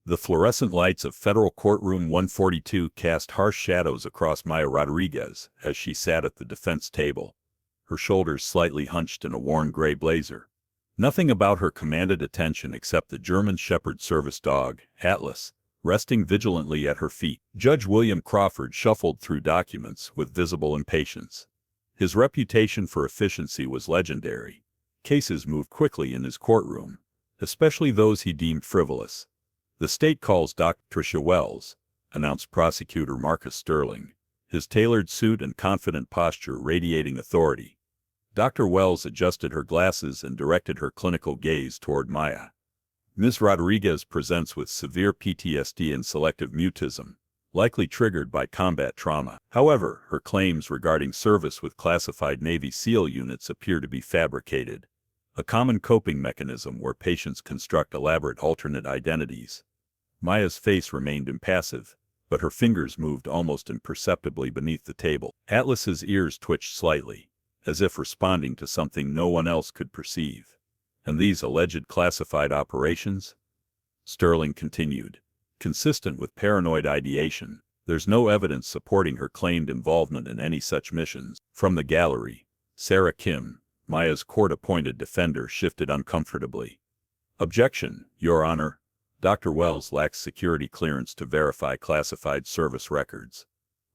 The fluorescent lights of Federal Courtroom 142 cast harsh shadows across Maya Rodriguez as she sat at the defense table, her shoulders slightly hunched in a worn gray blazer. Nothing about her commanded attention except the German Shepherd service dog, Atlas, resting vigilantly at her feet. Judge William Crawford shuffled through documents with visible impatience. His reputation for efficiency was legendary. Cases moved quickly in his courtroom, especially those he deemed frivolous. "The state calls Dr. Tricia Wells," announced Prosecutor Marcus Sterling, his tailored suit and confident posture radiating authority. Dr. Wells adjusted her glasses and directed her clinical gaze toward Maya. "Ms. Rodriguez presents with severe PTSD and selective mutism, likely triggered by combat trauma. However, her claims regarding service with classified Navy SEAL units appear to be fabricated, a common coping mechanism where patients construct elaborate alternate identities." Maya's face remained impassive, but her fingers moved almost imperceptibly beneath the table. Atlas's ears twitched slightly, as if responding to something no one else could perceive. "And these alleged classified operations?" Sterling continued. "Consistent with paranoid ideation, there's no evidence supporting her claimed involvement in any such missions." From the gallery, Sarah Kim, Maya's court-appointed defender, shifted uncomfortably. "Objection, Your Honor. Dr. Wells lacks security clearance to verify classified service records."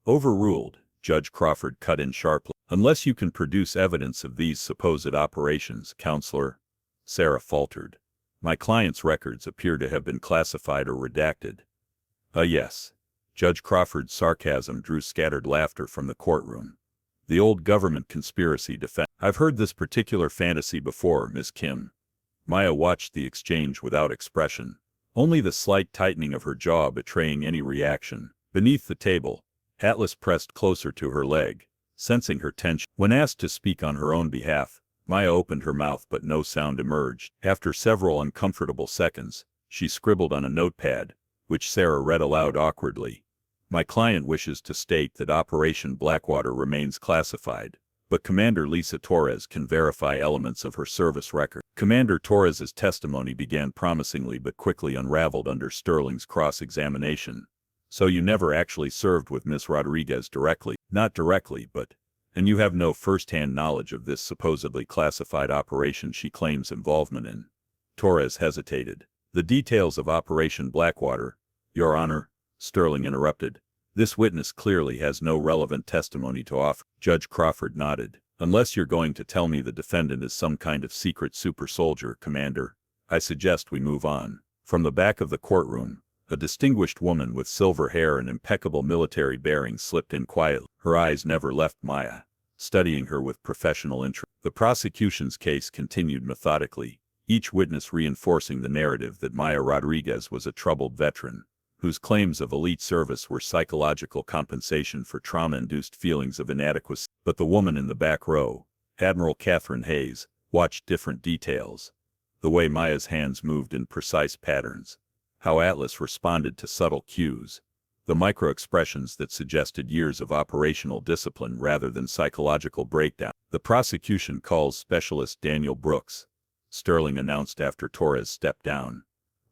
"Overruled," Judge Crawford cut in sharply. "Unless you can produce evidence of these supposed operations, Counselor," Sarah faltered. "My client's records appear to have been classified or redacted." Yes." Judge Crawford's sarcasm drew scattered laughter from the courtroom. "The old government conspiracy defense. I've heard this particular fantasy before, Miss Kim." Maya watched the exchange without expression, only the slight tightening of her jaw betraying any reaction. Beneath the table, Atlas pressed closer to her leg, sensing her tension. When asked to speak on her own behalf, Maya opened her mouth but no sound emerged. After several uncomfortable seconds, she scribbled on a notepad, which Sarah read aloud awkwardly. "My client wishes to state that Operation Blackwater remains classified, but Commander Lisa Torres can verify elements of her service record." Commander Torres's testimony began promisingly but quickly unraveled under Sterling's cross-examination. "So you never actually served with Miss Rodriguez directly?" "Not directly, but... And you have no first-hand knowledge of this supposedly classified operation she claims involvement in?" Torres hesitated. "The details of Operation Blackwater, Your Honor," Sterling interrupted. "This witness clearly has no relevant testimony to offer." Judge Crawford nodded. "Unless you're going to tell me the defendant is some kind of secret super soldier, Commander, I suggest we move on." From the back of the courtroom, a distinguished woman with silver hair and impeccable military bearing slipped in quietly. Her eyes never left Maya, studying her with professional interest. The prosecution's case continued methodically, each witness reinforcing the narrative that Maya Rodriguez was a troubled veteran, whose claims of elite service were psychological compensation for trauma-induced feelings of inadequacy. But the woman in the back row, Admiral Catherine Hayes, watched different details. The way Maya's hands moved in precise patterns, how Atlas responded to subtle cues, the micro-expressions that suggested years of operational discipline rather than psychological breakdown. "The prosecution calls Specialist Daniel Brooks," Sterling announced after Torres stepped down.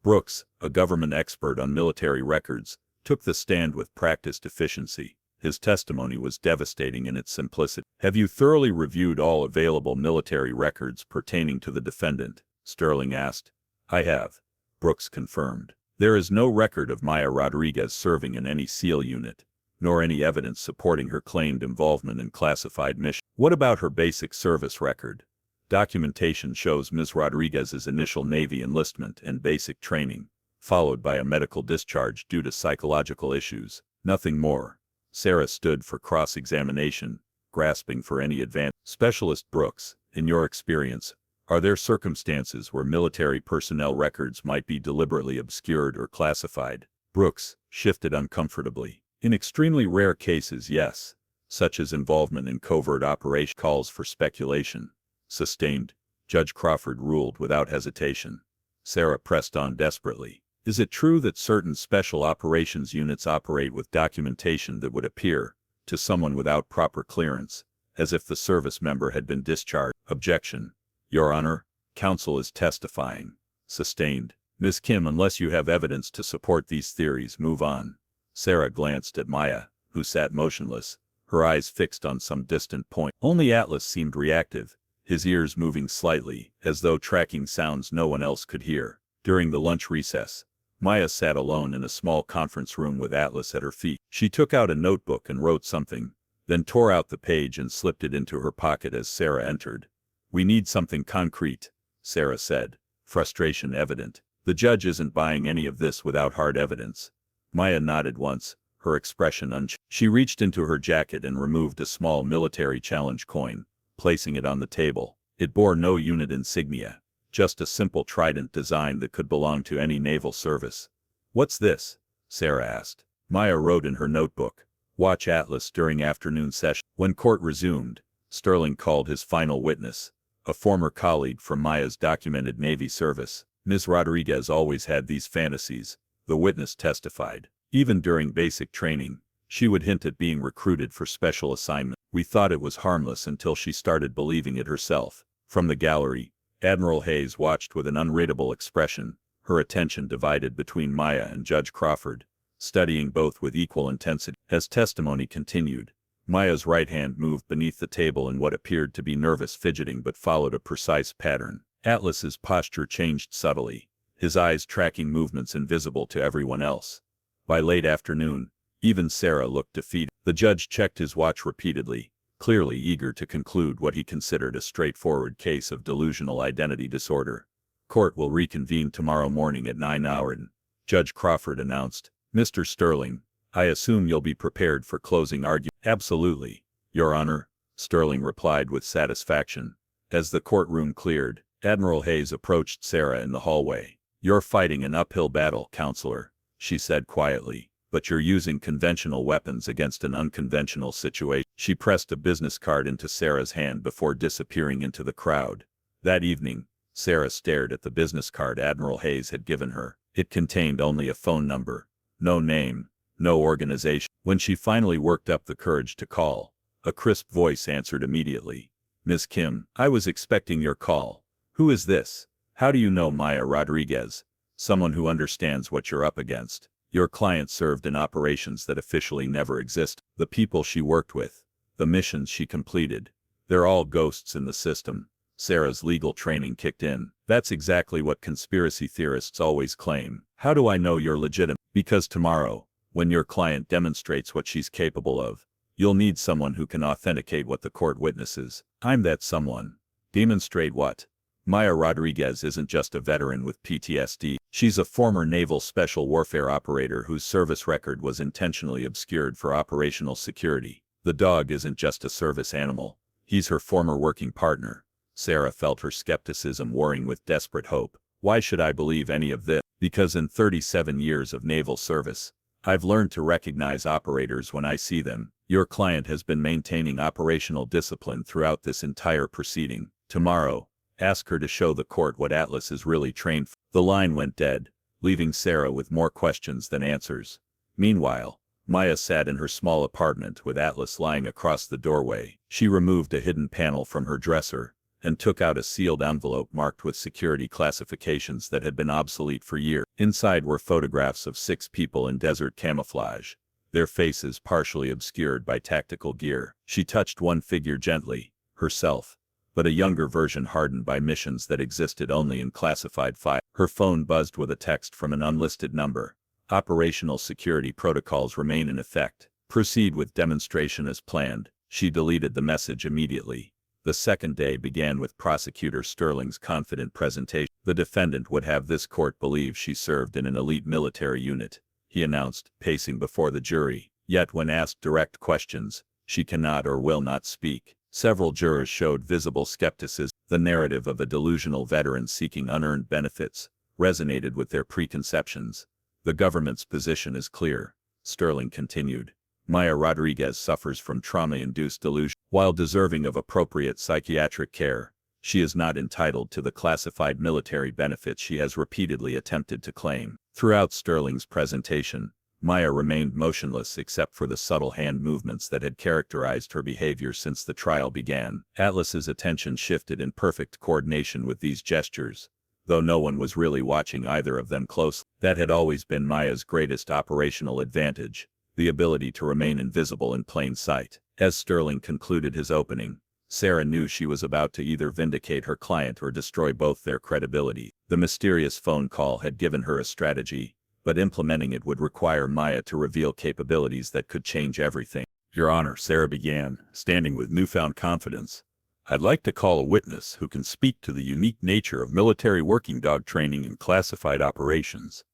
Brooks, a government expert on military records, took the stand with practiced efficiency. His testimony was devastating in its simplicity. "Have you thoroughly reviewed all available military records pertaining to the defendant?" Sterling asked. "I have," Brooks confirmed. "There is no record of Maya Rodriguez serving in any SEAL unit, nor any evidence supporting her claimed involvement in classified missions." "What about her basic service record?" "Documentation shows Ms. Rodriguez's initial Navy enlistment and basic training, followed by a medical discharge due to psychological issues. Nothing more." Sarah stood for cross-examination, grasping for any advance. "Specialist Brooks, in your experience, are there circumstances where military personnel records might be deliberately obscured or classified?" Brooks shifted uncomfortably. "In extremely rare cases, yes, such as involvement in covert operation. Calls for speculation." "Sustained," Judge Crawford ruled without hesitation. Sarah pressed on desperately. "Is it true that certain special operations units operate with documentation that would appear, to someone without proper clearance, as if the service member had been discharged?" "Objection, Your Honor. Counsel is testifying." "Sustained." Miss Kim, unless you have evidence to support these theories, move on. Sarah glanced at Maya, who sat motionless, her eyes fixed on some distant point. Only Atlas seemed reactive, his ears moving slightly, as though tracking sounds no one else could hear. During the lunch recess, Maya sat alone in a small conference room with Atlas at her feet. She took out a notebook and wrote something, then tore out the page and slipped it into her pocket as Sarah entered. "We need something concrete," Sarah said, frustration evident. "The judge isn't buying any of this without hard evidence." Maya nodded once, her expression unchanged. She reached into her jacket and removed a small military challenge coin, placing it on the table. It bore no unit insignia, just a simple trident design that could belong to any naval service. "What's this?" Sarah asked. Maya wrote in her notebook, "Watch Atlas during afternoon session." When court resumed, Sterling called his final witness, a former colleague from Maya's documented Navy service. "Ms. Rodriguez always had these fantasies," the witness testified. "Even during basic training, she would hint at being recruited for special assignment. We thought it was harmless until she started believing it herself." From the gallery, Admiral Hayes watched with an unreadable expression, her attention divided between Maya and Judge Crawford, studying both with equal intensity. As testimony continued, Maya's right hand moved beneath the table in what appeared to be nervous fidgeting but followed a precise pattern. Atlas's posture changed subtly, his eyes tracking movements invisible to everyone else. By late afternoon, even Sarah looked defeated. The judge checked his watch repeatedly, clearly eager to conclude what he considered a straightforward case of delusional identity disorder. "Court will reconvene tomorrow morning at 9 a.m., Judge Crawford announced. "Mr. Sterling, I assume you'll be prepared for closing argument." "Absolutely, Your Honor," Sterling replied with satisfaction. As the courtroom cleared, Admiral Hayes approached Sarah in the hallway. "You're fighting an uphill battle, counselor," she said quietly, "but you're using conventional weapons against an unconventional situation." She pressed a business card into Sarah's hand before disappearing into the crowd. That evening, Sarah stared at the business card Admiral Hayes had given her. It contained only a phone number, no name, no organization. When she finally worked up the courage to call, a crisp voice answered immediately. "Miss Kim, I was expecting your call. Who is this? How do you know Maya Rodriguez?" "Someone who understands what you're up against. Your client served in operations that officially never exist. The people she worked with, the missions she completed, they're all ghosts in the system." Sarah's legal training kicked in. "That's exactly what conspiracy theorists always claim. How do I know you're legitimate?" "Because tomorrow, when your client demonstrates what she's capable of, you'll need someone who can authenticate what the court witnesses." "I'm that someone." "Demonstrate what?" "Maya Rodriguez isn't just a veteran with PTSD. She's a former naval special warfare operator whose service record was intentionally obscured for operational security. The dog isn't just a service animal. He's her former working partner." Sarah felt her skepticism warring with desperate hope. "Why should I believe any of this?" "Because in 37 years of naval service, I've learned to recognize operators when I see them. Your client has been maintaining operational discipline throughout this entire proceeding. Tomorrow, ask her to show the court what Atlas is really trained for." The line went dead, leaving Sarah with more questions than answers. Meanwhile, Maya sat in her small apartment with Atlas lying across the doorway. She removed a hidden panel from her dresser and took out a sealed envelope marked with security classifications that had been obsolete for years. Inside were photographs of 6 people in desert camouflage, their faces partially obscured by tactical gear. She touched one figure gently, herself, but a younger version hardened by missions that existed only in classified files. Her phone buzzed with a text from an unlisted number. "Operational security protocols remain in effect. Proceed with demonstration as planned." She deleted the message immediately. The second day began with Prosecutor Sterling's confident presentation. "The defendant would have this court believe she served in an elite military unit," he announced, pacing before the jury. "Yet when asked direct questions, she cannot or will not speak." Several jurors showed visible skepticism. The narrative of a delusional veteran seeking unearned benefits resonated with their preconceptions. "The government's position is clear," Sterling continued. "Maya Rodriguez suffers from trauma-induced delusion. While deserving of appropriate psychiatric care, she is not entitled to the classified military benefits she has repeatedly attempted to claim." Throughout Sterling's presentation, Maya remained motionless except for the subtle hand movements that had characterized her behavior since the trial began. Atlas's attention shifted in perfect coordination with these gestures. though no one was really watching either of them closely. That had always been Maya's greatest operational advantage, the ability to remain invisible in plain sight. As Sterling concluded his opening, Sarah knew she was about to either vindicate her client or destroy both their credibility. The mysterious phone call had given her a strategy, but implementing it would require Maya to reveal capabilities that could change everything. "Your Honor," Sarah began, standing with newfound confidence, "I'd like to call a witness who can speak to the unique nature of military working dog training and classified operations."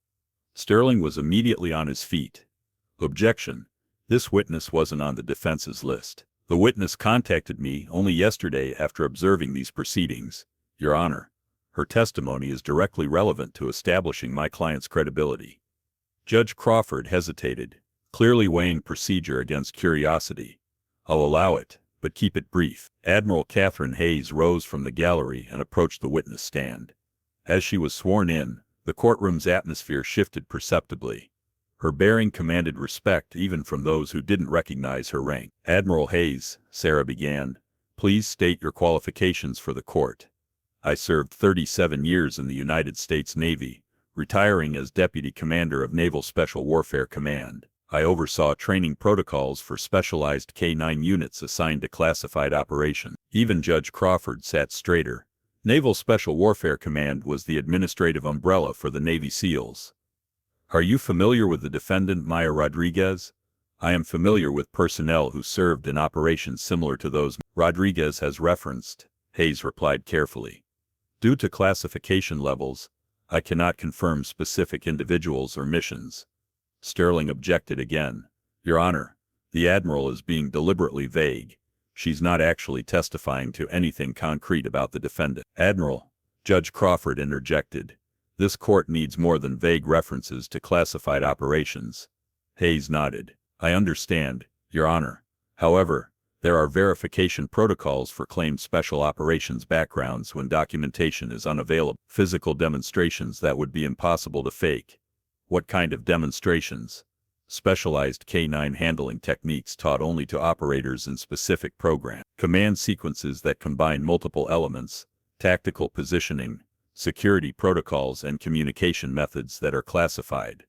Sterling was immediately on his feet. "Objection. This witness wasn't on the defense's list. The witness contacted me only yesterday after observing these proceedings, Your Honor. Her testimony is directly relevant to establishing my client's credibility." Judge Crawford hesitated, clearly weighing procedure against curiosity. "I'll allow it, but keep it brief." Admiral Catherine Hayes rose from the gallery and approached the witness stand. As she was sworn in, the courtroom's atmosphere shifted perceptibly. Her bearing commanded respect even from those who didn't recognize her rank. "Admiral Hayes," Sarah began, "please state your qualifications for the court." "I served 37 years in the United States Navy, retiring as Deputy Commander of Naval Special Warfare Command. I oversaw training protocols for specialized K-9 units assigned to classified operations." Even Judge Crawford sat straighter. Naval Special Warfare Command was the administrative umbrella for the Navy SEALs. "Are you familiar with the defendant, Maya Rodriguez?" "I am familiar with personnel who served in operations similar to those Rodriguez has referenced," Hayes replied carefully. "Due to classification levels, I cannot confirm specific individuals or missions." Sterling objected again. "Your Honor, the Admiral is being deliberately vague. She's not actually testifying to anything concrete about the defendant." "Admiral," Judge Crawford interjected, "this court needs more than vague references to classified operations." Hayes nodded. "I understand, Your Honor. However, there are verification protocols for claimed special operations backgrounds when documentation is unavailable. Physical demonstrations that would be impossible to fake." "What kind of demonstrations?" "Specialized K-9 handling techniques taught only to operators in specific programs. Command sequences that combine multiple elements, tactical positioning, security protocols and communication methods that are classified."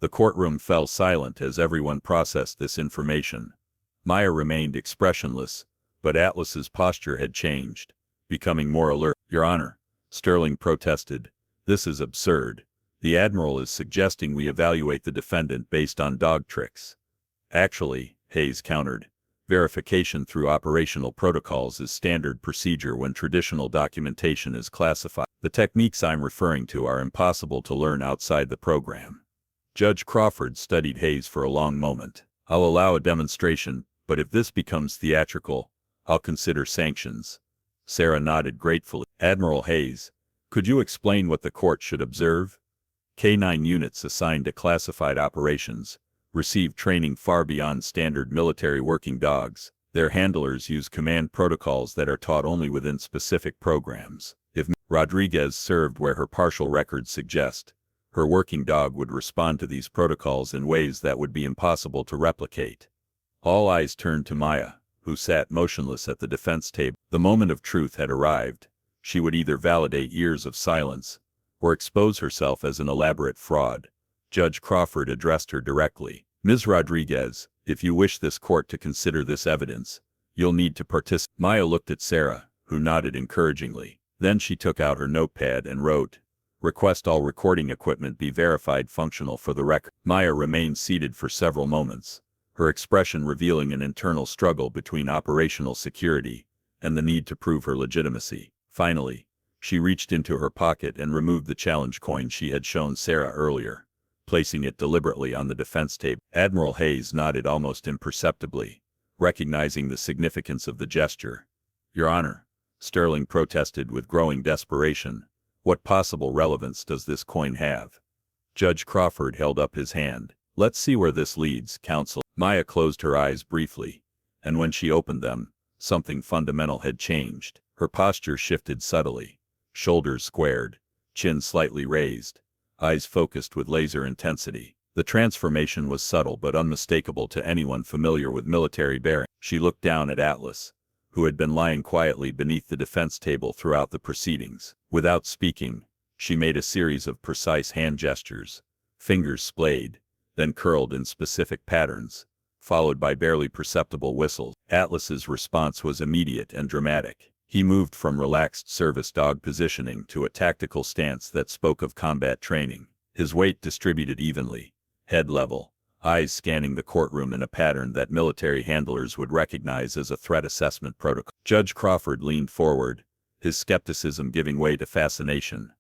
The courtroom fell silent as everyone processed this information. Maya remained expressionless, but Atlas's posture had changed, becoming more alert. "Your Honor," Sterling protested, "this is absurd. The Admiral is suggesting we evaluate the defendant based on dog tricks." "Actually," Hayes countered, "verification through operational protocols is standard procedure when traditional documentation is classified. The techniques I'm referring to are impossible to learn outside the program." Judge Crawford studied Hayes for a long moment. "I'll allow a demonstration, but if this becomes theatrical, I'll consider sanctions." Sarah nodded gratefully. "Admiral Hayes, could you explain what the court should observe?" K-9 units assigned to classified operations receive training far beyond standard military working dogs. Their handlers use command protocols that are taught only within specific programs. If Rodriguez served where her partial records suggest, her working dog would respond to these protocols in ways that would be impossible to replicate. All eyes turned to Maya, who sat motionless at the defense table. The moment of truth had arrived. She would either validate years of silence, or expose herself as an elaborate fraud. Judge Crawford addressed her directly. "Ms. Rodriguez, if you wish this court to consider this evidence, you'll need to participate." Maya looked at Sarah, who nodded encouragingly. Then she took out her notepad and wrote, "Request all recording equipment be verified functional for the record." Maya remained seated for several moments, her expression revealing an internal struggle between operational security and the need to prove her legitimacy. Finally, she reached into her pocket and removed the challenge coin she had shown Sarah earlier, placing it deliberately on the defense table. Admiral Hayes nodded almost imperceptibly, recognizing the significance of the gesture. "Your Honor," Sterling protested with growing desperation, "what possible relevance does this coin have?" Judge Crawford held up his hand. "Let's see where this leads, counsel." Maya closed her eyes briefly, and when she opened them, something fundamental had changed. Her posture shifted subtly, shoulders squared, chin slightly raised, eyes focused with laser intensity. The transformation was subtle but unmistakable to anyone familiar with military bearing. She looked down at Atlas, who had been lying quietly beneath the defense table throughout the proceedings. Without speaking, She made a series of precise hand gestures, fingers splayed, then curled in specific patterns, followed by barely perceptible whistles. Atlas's response was immediate and dramatic. He moved from relaxed service dog positioning to a tactical stance that spoke of combat training, his weight distributed evenly, head level, eyes scanning the courtroom in a pattern that military handlers would recognize as a threat assessment protocol. Judge Crawford leaned forward, his skepticism giving way to fascination.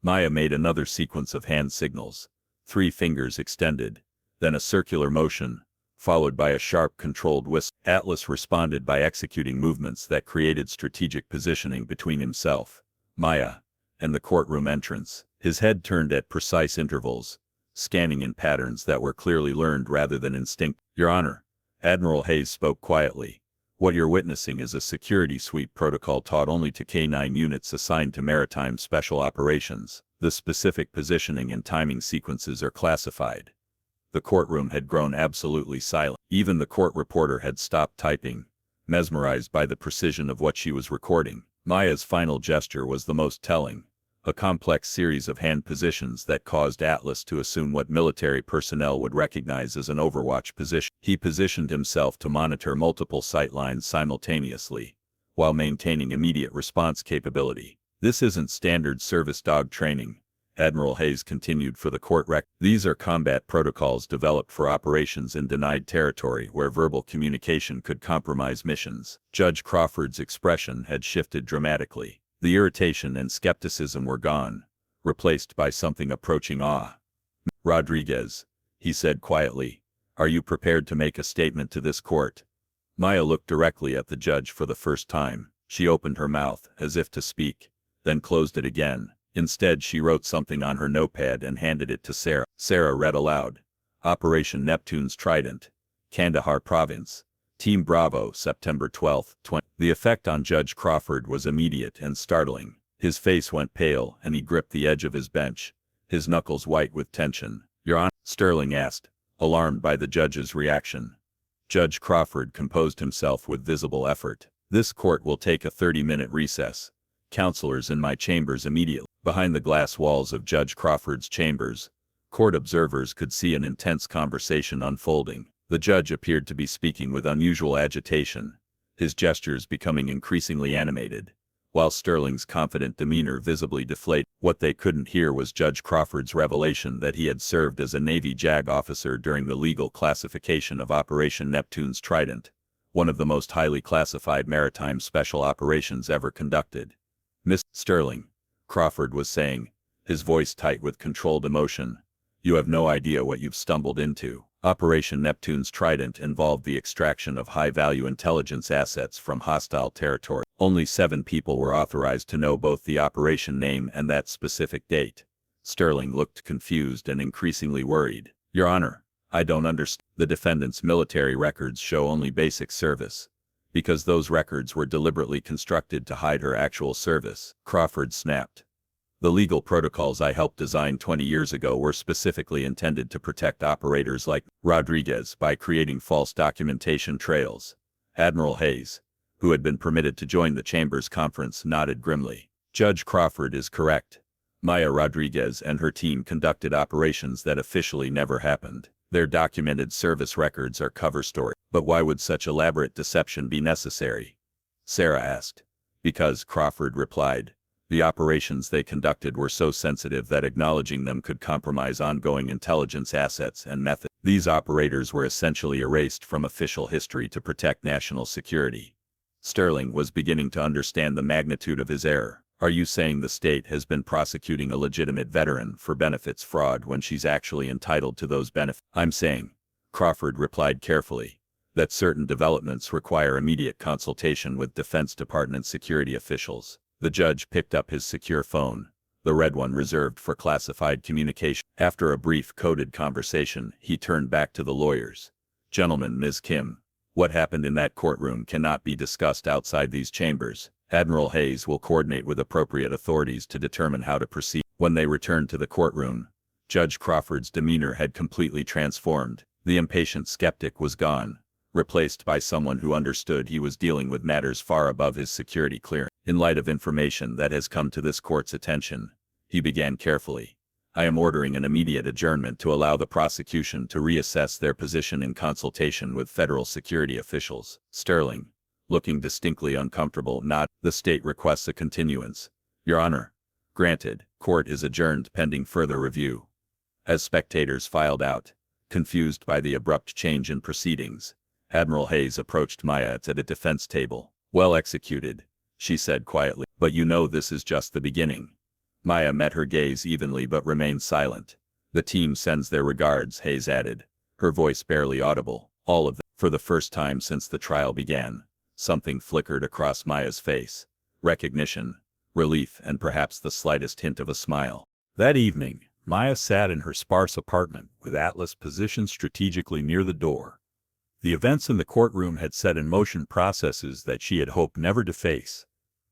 Maya made another sequence of hand signals, 3 fingers extended, then a circular motion, followed by a sharp controlled whistle. Atlas responded by executing movements that created strategic positioning between himself, Maya, and the courtroom entrance. His head turned at precise intervals, scanning in patterns that were clearly learned rather than instinct. Your Honor, Admiral Hayes spoke quietly. What you're witnessing is a security sweep protocol taught only to K-9 units assigned to maritime special operations. The specific positioning and timing sequences are classified. The courtroom had grown absolutely silent. Even the court reporter had stopped typing, mesmerized by the precision of what she was recording. Maya's final gesture was the most telling, a complex series of hand positions that caused Atlas to assume what military personnel would recognize as an overwatch position. He positioned himself to monitor multiple sightlines simultaneously, while maintaining immediate response capability. This isn't standard service dog training, Admiral Hayes continued for the court record. These are combat protocols developed for operations in denied territory where verbal communication could compromise missions. Judge Crawford's expression had shifted dramatically. The irritation and skepticism were gone, replaced by something approaching awe. Rodriguez, he said quietly, are you prepared to make a statement to this court? Maya looked directly at the judge for the first time. She opened her mouth, as if to speak, then closed it again. Instead, she wrote something on her notepad and handed it to Sarah. Sarah read aloud. Operation Neptune's Trident, Kandahar Province, Team Bravo, September 12, 20. The effect on Judge Crawford was immediate and startling. His face went pale and he gripped the edge of his bench, his knuckles white with tension. Your Honor, Sterling asked, alarmed by the judge's reaction. Judge Crawford composed himself with visible effort. This court will take a 30-minute recess. Counselors in my chambers immediately. Behind the glass walls of Judge Crawford's chambers, court observers could see an intense conversation unfolding. The judge appeared to be speaking with unusual agitation, his gestures becoming increasingly animated, while Sterling's confident demeanor visibly deflated. What they couldn't hear was Judge Crawford's revelation that he had served as a Navy JAG officer during the legal classification of Operation Neptune's Trident, one of the most highly classified maritime special operations ever conducted. Miss Sterling, Crawford was saying, his voice tight with controlled emotion, you have no idea what you've stumbled into. Operation Neptune's Trident involved the extraction of high-value intelligence assets from hostile territory. Only 7 people were authorized to know both the operation name and that specific date. Sterling looked confused and increasingly worried. Your Honor, I don't understand. The defendant's military records show only basic service, because those records were deliberately constructed to hide her actual service. Crawford snapped. The legal protocols I helped design 20 years ago were specifically intended to protect operators like Rodriguez by creating false documentation trails. Admiral Hayes, who had been permitted to join the chamber's conference, nodded grimly. Judge Crawford is correct. Maya Rodriguez and her team conducted operations that officially never happened. Their documented service records are cover story. But why would such elaborate deception be necessary? Sarah asked. Because, Crawford replied, the operations they conducted were so sensitive that acknowledging them could compromise ongoing intelligence assets and methods. These operators were essentially erased from official history to protect national security. Sterling was beginning to understand the magnitude of his error. Are you saying the state has been prosecuting a legitimate veteran for benefits fraud when she's actually entitled to those benefits? I'm saying, Crawford replied carefully, that certain developments require immediate consultation with Defense Department security officials. The judge picked up his secure phone, the red one reserved for classified communication. After a brief coded conversation, he turned back to the lawyers. Gentlemen, Ms. Kim, what happened in that courtroom cannot be discussed outside these chambers. Admiral Hayes will coordinate with appropriate authorities to determine how to proceed. When they returned to the courtroom, Judge Crawford's demeanor had completely transformed. The impatient skeptic was gone, replaced by someone who understood he was dealing with matters far above his security clearance. In light of information that has come to this court's attention, He began carefully. I am ordering an immediate adjournment to allow the prosecution to reassess their position in consultation with federal security officials. Sterling, looking distinctly uncomfortable, nodded. The state requests a continuance. Your Honor. Granted. Court is adjourned pending further review. As spectators filed out, confused by the abrupt change in proceedings, Admiral Hayes approached Maya at a defense table. Well executed, she said quietly. But you know this is just the beginning. Maya met her gaze evenly but remained silent. The team sends their regards, Hayes added, her voice barely audible. All of them. For the first time since the trial began, something flickered across Maya's face. Recognition, relief, and perhaps the slightest hint of a smile. That evening, Maya sat in her sparse apartment, with Atlas positioned strategically near the door. The events in the courtroom had set in motion processes that she had hoped never to face.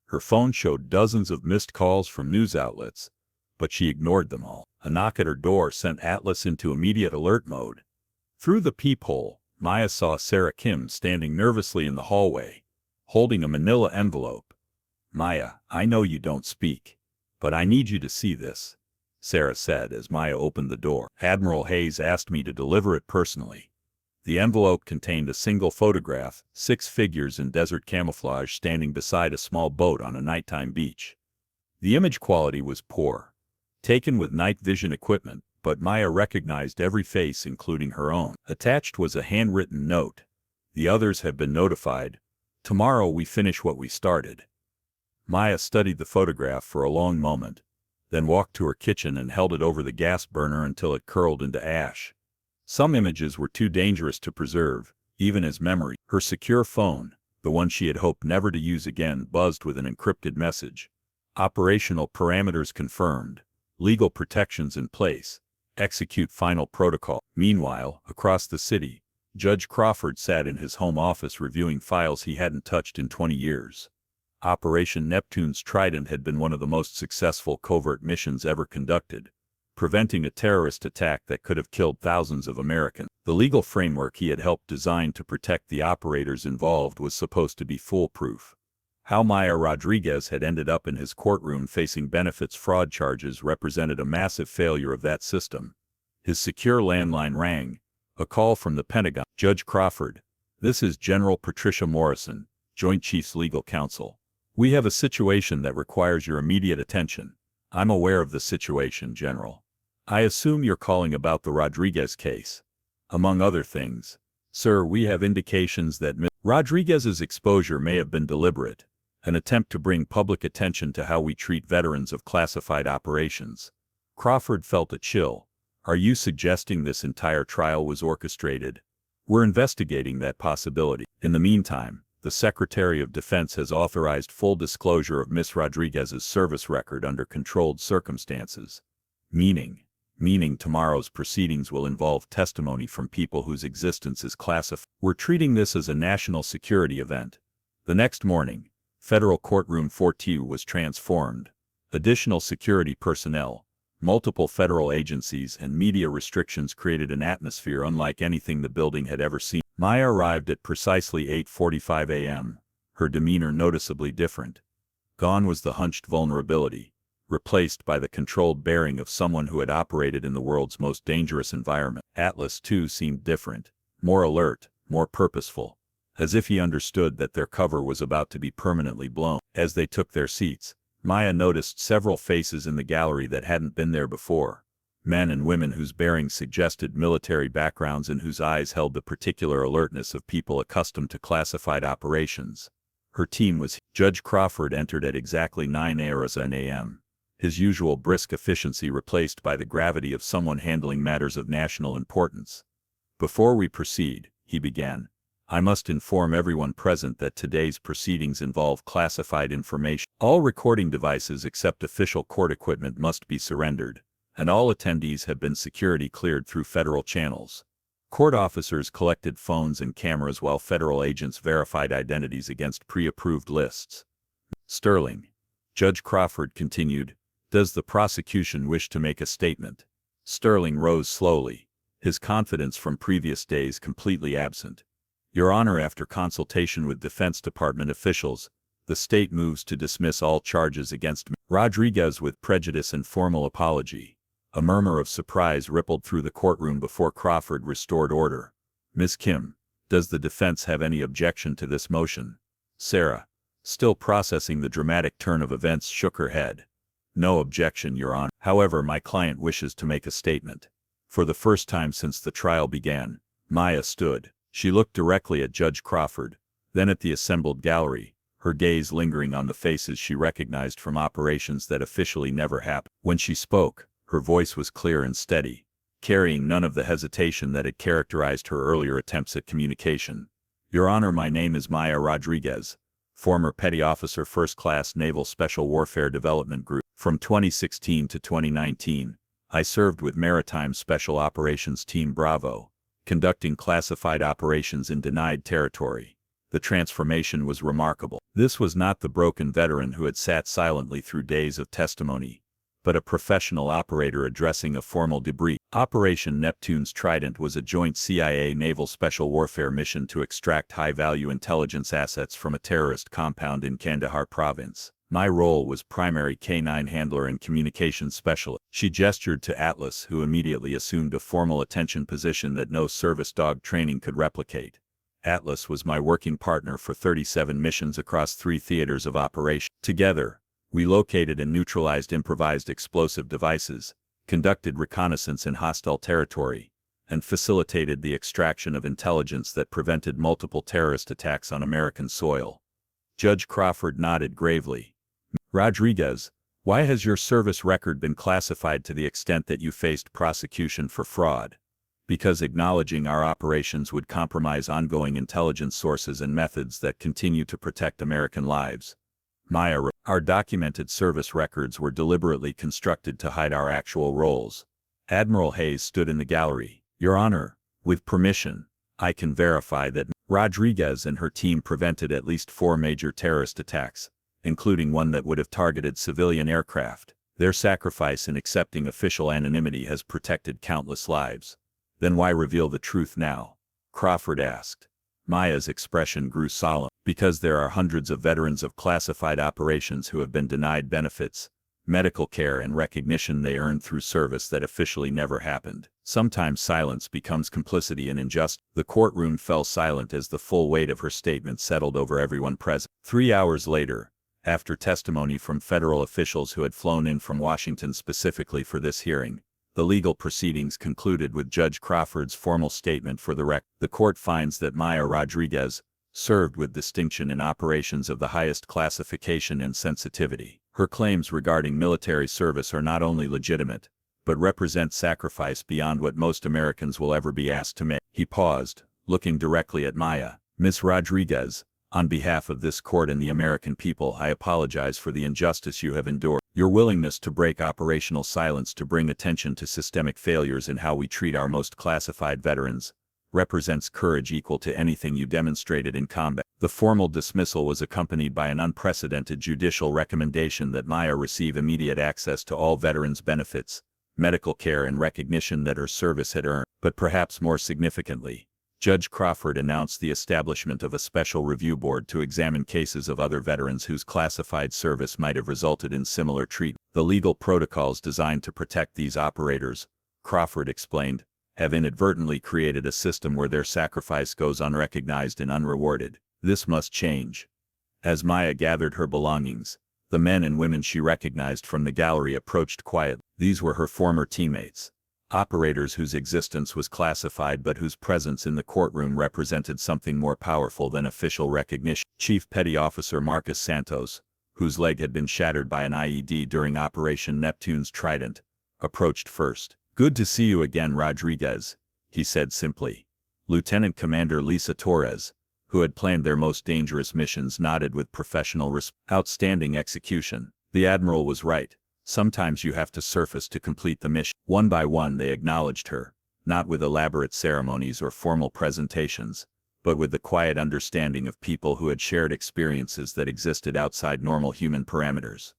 Her phone showed dozens of missed calls from news outlets, but she ignored them all. A knock at her door sent Atlas into immediate alert mode. Through the peephole, Maya saw Sarah Kim standing nervously in the hallway, holding a manila envelope. Maya, I know you don't speak, but I need you to see this, Sarah said as Maya opened the door. Admiral Hayes asked me to deliver it personally. The envelope contained a single photograph, 6 figures in desert camouflage standing beside a small boat on a nighttime beach. The image quality was poor, taken with night vision equipment, but Maya recognized every face including her own. Attached was a handwritten note. The others have been notified. Tomorrow we finish what we started. Maya studied the photograph for a long moment, then walked to her kitchen and held it over the gas burner until it curled into ash. Some images were too dangerous to preserve, even as memory. Her secure phone, the one she had hoped never to use again, buzzed with an encrypted message. Operational parameters confirmed. Legal protections in place. Execute final protocol. Meanwhile, across the city, Judge Crawford sat in his home office reviewing files he hadn't touched in 20 years. Operation Neptune's Trident had been one of the most successful covert missions ever conducted, preventing a terrorist attack that could have killed thousands of Americans. The legal framework he had helped design to protect the operators involved was supposed to be foolproof. How Maya Rodriguez had ended up in his courtroom facing benefits fraud charges represented a massive failure of that system. His secure landline rang, a call from the Pentagon. Judge Crawford, this is General Patricia Morrison, Joint Chiefs Legal Counsel. We have a situation that requires your immediate attention. I'm aware of the situation, General. I assume you're calling about the Rodriguez case. Among other things, sir, we have indications that Ms. Rodriguez's exposure may have been deliberate, an attempt to bring public attention to how we treat veterans of classified operations. Crawford felt a chill. Are you suggesting this entire trial was orchestrated? We're investigating that possibility. In the meantime, the Secretary of Defense has authorized full disclosure of Ms. Rodriguez's service record under controlled circumstances. Meaning tomorrow's proceedings will involve testimony from people whose existence is classified. We're treating this as a national security event. The next morning, Federal Courtroom 42 was transformed. Additional security personnel, multiple federal agencies, and media restrictions created an atmosphere unlike anything the building had ever seen. Maya arrived at precisely 8:45 a.m., her demeanor noticeably different. Gone was the hunched vulnerability, replaced by the controlled bearing of someone who had operated in the world's most dangerous environment. Atlas, too, seemed different, more alert, more purposeful, as if he understood that their cover was about to be permanently blown. As they took their seats, Maya noticed several faces in the gallery that hadn't been there before. Men and women whose bearings suggested military backgrounds and whose eyes held the particular alertness of people accustomed to classified operations. Her team was. Judge Crawford entered at exactly 9 a.m., his usual brisk efficiency replaced by the gravity of someone handling matters of national importance. Before we proceed, he began, I must inform everyone present that today's proceedings involve classified information. All recording devices except official court equipment must be surrendered, and all attendees have been security cleared through federal channels. Court officers collected phones and cameras while federal agents verified identities against pre-approved lists. Sterling, Judge Crawford continued, does the prosecution wish to make a statement? Sterling rose slowly, his confidence from previous days completely absent. Your Honor, after consultation with Defense Department officials, The state moves to dismiss all charges against Rodriguez with prejudice and formal apology. A murmur of surprise rippled through the courtroom before Crawford restored order. Ms. Kim, does the defense have any objection to this motion? Sarah, still processing the dramatic turn of events, shook her head. No objection, Your Honor. However, my client wishes to make a statement. For the first time since the trial began, Maya stood. She looked directly at Judge Crawford, then at the assembled gallery, her gaze lingering on the faces she recognized from operations that officially never happened. When she spoke, her voice was clear and steady, carrying none of the hesitation that had characterized her earlier attempts at communication. Your Honor, my name is Maya Rodriguez, former Petty Officer, First Class Naval Special Warfare Development Group. From 2016 to 2019, I served with Maritime Special Operations Team Bravo, conducting classified operations in denied territory. The transformation was remarkable. This was not the broken veteran who had sat silently through days of testimony, but a professional operator addressing a formal debrief. Operation Neptune's Trident was a joint CIA Naval Special Warfare mission to extract high-value intelligence assets from a terrorist compound in Kandahar province. My role was primary K-9 handler and communications specialist. She gestured to Atlas, who immediately assumed a formal attention position that no service dog training could replicate. Atlas was my working partner for 37 missions across 3 theaters of operation. Together, we located and neutralized improvised explosive devices, conducted reconnaissance in hostile territory, and facilitated the extraction of intelligence that prevented multiple terrorist attacks on American soil. Judge Crawford nodded gravely. Rodriguez, why has your service record been classified to the extent that you faced prosecution for fraud? Because acknowledging our operations would compromise ongoing intelligence sources and methods that continue to protect American lives. Maya, our documented service records were deliberately constructed to hide our actual roles. Admiral Hayes stood in the gallery. Your Honor, with permission, I can verify that Rodriguez and her team prevented at least 4 major terrorist attacks, including one that would have targeted civilian aircraft. Their sacrifice in accepting official anonymity has protected countless lives. Then why reveal the truth now? Crawford asked. Maya's expression grew solemn. Because there are hundreds of veterans of classified operations who have been denied benefits, medical care and recognition they earned through service that officially never happened. Sometimes silence becomes complicity in injustice. The courtroom fell silent as the full weight of her statement settled over everyone present. 3 hours later, after testimony from federal officials who had flown in from Washington specifically for this hearing, the legal proceedings concluded with Judge Crawford's formal statement for the record. The court finds that Maya Rodriguez served with distinction in operations of the highest classification and sensitivity. Her claims regarding military service are not only legitimate, but represent sacrifice beyond what most Americans will ever be asked to make. He paused, looking directly at Maya. Ms. Rodriguez, on behalf of this court and the American people, I apologize for the injustice you have endured. Your willingness to break operational silence to bring attention to systemic failures in how we treat our most classified veterans represents courage equal to anything you demonstrated in combat. The formal dismissal was accompanied by an unprecedented judicial recommendation that Maya receive immediate access to all veterans' benefits, medical care and recognition that her service had earned. But perhaps more significantly, Judge Crawford announced the establishment of a special review board to examine cases of other veterans whose classified service might have resulted in similar treatment. The legal protocols designed to protect these operators, Crawford explained, have inadvertently created a system where their sacrifice goes unrecognized and unrewarded. This must change. As Maya gathered her belongings, the men and women she recognized from the gallery approached quietly. These were her former teammates, operators whose existence was classified but whose presence in the courtroom represented something more powerful than official recognition. Chief Petty Officer Marcus Santos, whose leg had been shattered by an IED during Operation Neptune's Trident, approached first. Good to see you again, Rodriguez, he said simply. Lieutenant Commander Lisa Torres, who had planned their most dangerous missions, nodded with professional outstanding execution. The Admiral was right. Sometimes you have to surface to complete the mission. One by one they acknowledged her, not with elaborate ceremonies or formal presentations, but with the quiet understanding of people who had shared experiences that existed outside normal human parameters.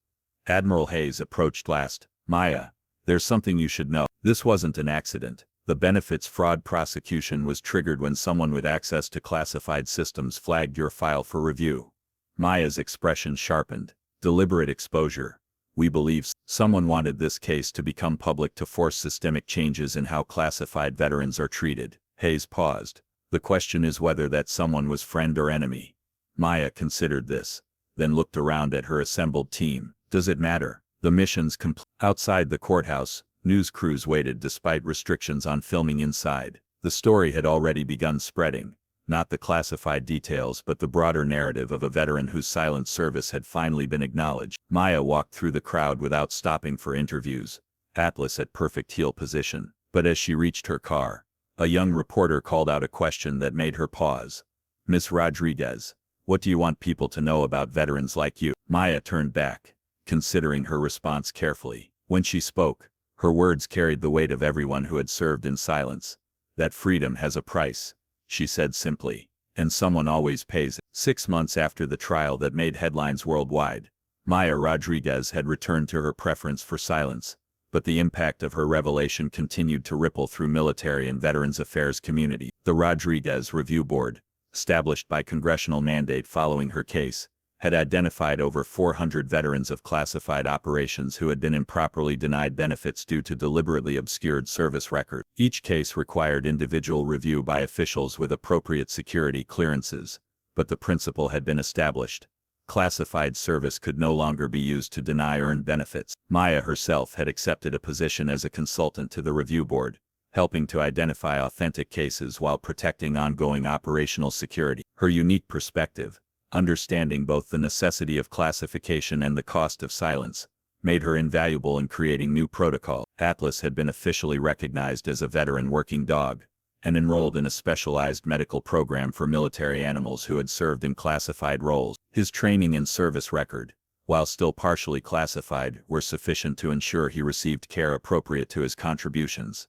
Admiral Hayes approached last. Maya, there's something you should know. This wasn't an accident. The benefits fraud prosecution was triggered when someone with access to classified systems flagged your file for review. Maya's expression sharpened. Deliberate exposure. We believe someone wanted this case to become public to force systemic changes in how classified veterans are treated. Hayes paused. The question is whether that someone was friend or enemy. Maya considered this, then looked around at her assembled team. Does it matter? The mission's complete. Outside the courthouse, news crews waited despite restrictions on filming inside. The story had already begun spreading. Not the classified details but the broader narrative of a veteran whose silent service had finally been acknowledged. Maya walked through the crowd without stopping for interviews, Atlas at perfect heel position. But as she reached her car, a young reporter called out a question that made her pause. "Miss Rodriguez, what do you want people to know about veterans like you?" Maya turned back, considering her response carefully. When she spoke, her words carried the weight of everyone who had served in silence. "That freedom has a price," she said simply, "and someone always pays it." 6 months after the trial that made headlines worldwide, Maya Rodriguez had returned to her preference for silence, but the impact of her revelation continued to ripple through military and veterans affairs community. The Rodriguez Review Board, established by congressional mandate following her case, had identified over 400 veterans of classified operations who had been improperly denied benefits due to deliberately obscured service records. Each case required individual review by officials with appropriate security clearances, but the principle had been established. Classified service could no longer be used to deny earned benefits. Maya herself had accepted a position as a consultant to the review board, helping to identify authentic cases while protecting ongoing operational security. Her unique perspective, understanding both the necessity of classification and the cost of silence, made her invaluable in creating new protocols. Atlas had been officially recognized as a veteran working dog, and enrolled in a specialized medical program for military animals who had served in classified roles. His training and service record, while still partially classified, were sufficient to ensure he received care appropriate to his contributions.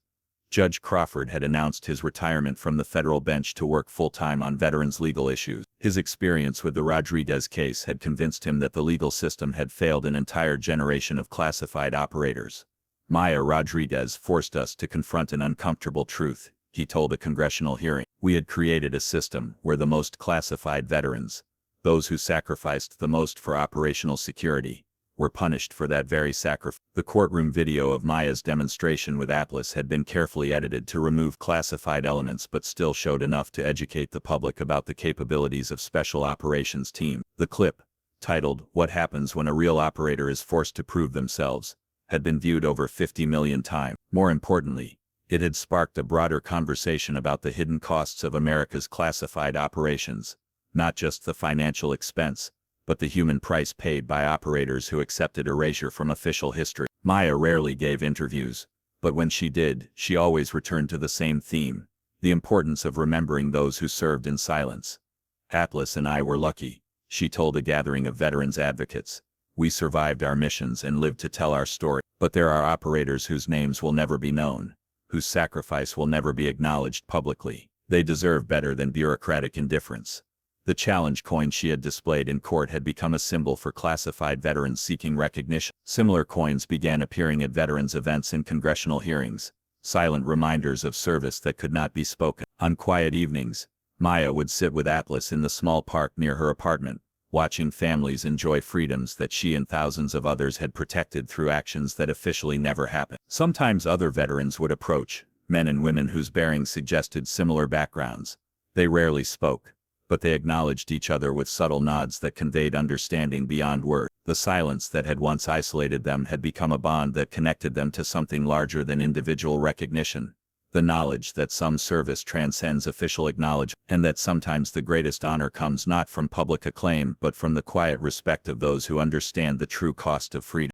Judge Crawford had announced his retirement from the federal bench to work full-time on veterans' legal issues. His experience with the Rodriguez case had convinced him that the legal system had failed an entire generation of classified operators. "Maya Rodriguez forced us to confront an uncomfortable truth," he told a congressional hearing. "We had created a system where the most classified veterans, those who sacrificed the most for operational security, were punished for that very sacrifice." The courtroom video of Maya's demonstration with Atlas had been carefully edited to remove classified elements but still showed enough to educate the public about the capabilities of Special Operations Team. The clip, titled "What Happens When a Real Operator is Forced to Prove Themselves," had been viewed over 50 million times. More importantly, it had sparked a broader conversation about the hidden costs of America's classified operations, not just the financial expense, but the human price paid by operators who accepted erasure from official history. Maya rarely gave interviews, but when she did, she always returned to the same theme: the importance of remembering those who served in silence. "Atlas and I were lucky," she told a gathering of veterans advocates. "We survived our missions and lived to tell our story. But there are operators whose names will never be known, whose sacrifice will never be acknowledged publicly. They deserve better than bureaucratic indifference." The challenge coin she had displayed in court had become a symbol for classified veterans seeking recognition. Similar coins began appearing at veterans' events and congressional hearings, silent reminders of service that could not be spoken. On quiet evenings, Maya would sit with Atlas in the small park near her apartment, watching families enjoy freedoms that she and thousands of others had protected through actions that officially never happened. Sometimes other veterans would approach, men and women whose bearings suggested similar backgrounds. They rarely spoke, but they acknowledged each other with subtle nods that conveyed understanding beyond words. The silence that had once isolated them had become a bond that connected them to something larger than individual recognition. The knowledge that some service transcends official acknowledgement, and that sometimes the greatest honor comes not from public acclaim but from the quiet respect of those who understand the true cost of freedom.